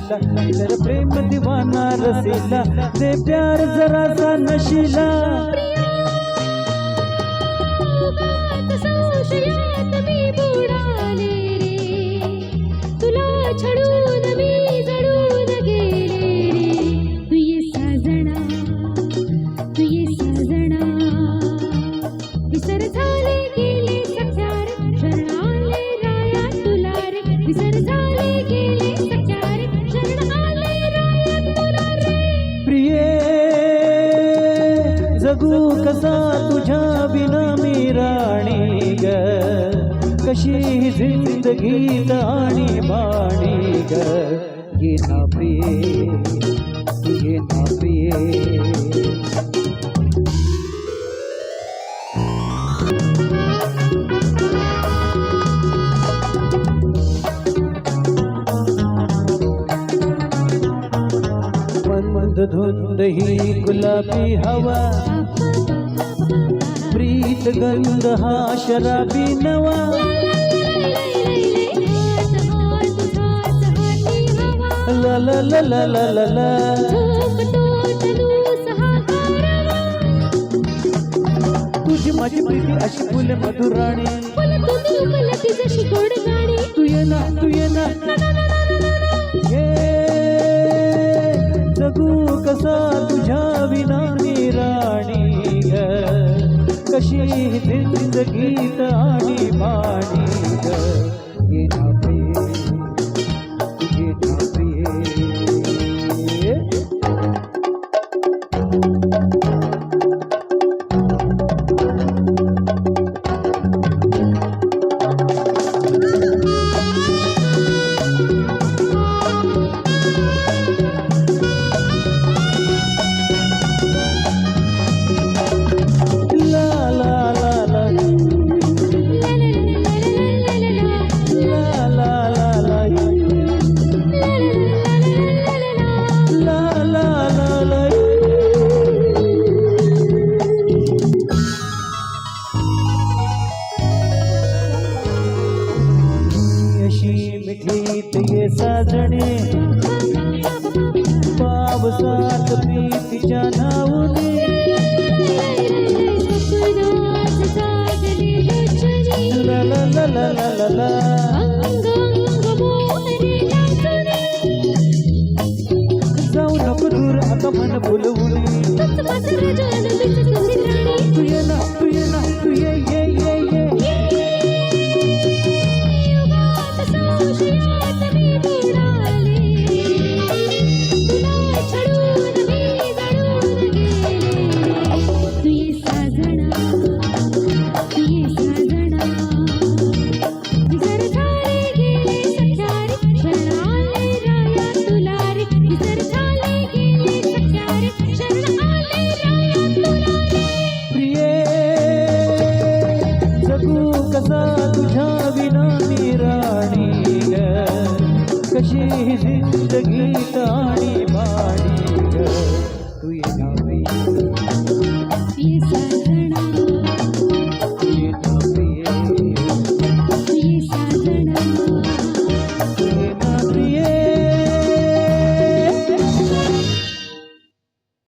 तेरा प्रेम दीवाना रसीला दे प्यार जरा सा नशीला संशयात मी बुडाले रे तुला छळून मी जळून गेले रे तू ये साजना विसर झाले गेले सख्या रे शरण आले राया तुला रे विसर झाले गेले सख्या रे शरण आले राया तुला रे प्रिये जगू कसा तुझ्या बिना मी राणी ग कशी जिंदगीत आणि बाणी ग ये ना प्रिये ये ना प्रिये मंद धुंद ही गुलाबी हवा प्रीत गंध हा शराबी नवा ला ला ला ला ला ला ला तुझी माझी प्रीती अशी फुले मधुराणी तू ये ना जगू कसा तुझ्या विना मी राणी ग कशी जिंदगीत आणि बाणी ग ये ना प्रिये ये ना प्रिये मिठीत ये साजणे पावसात प्रीतीच्या नावने ला ला ला ला ला ला ला जाऊ नको दूर आता मन बोलवून तू ये ना तू ये ये ये ये कसा तुझ्या विना मी राणी ग कशी जिंदगीत आणि बाणी ग तू ये ना प्रिये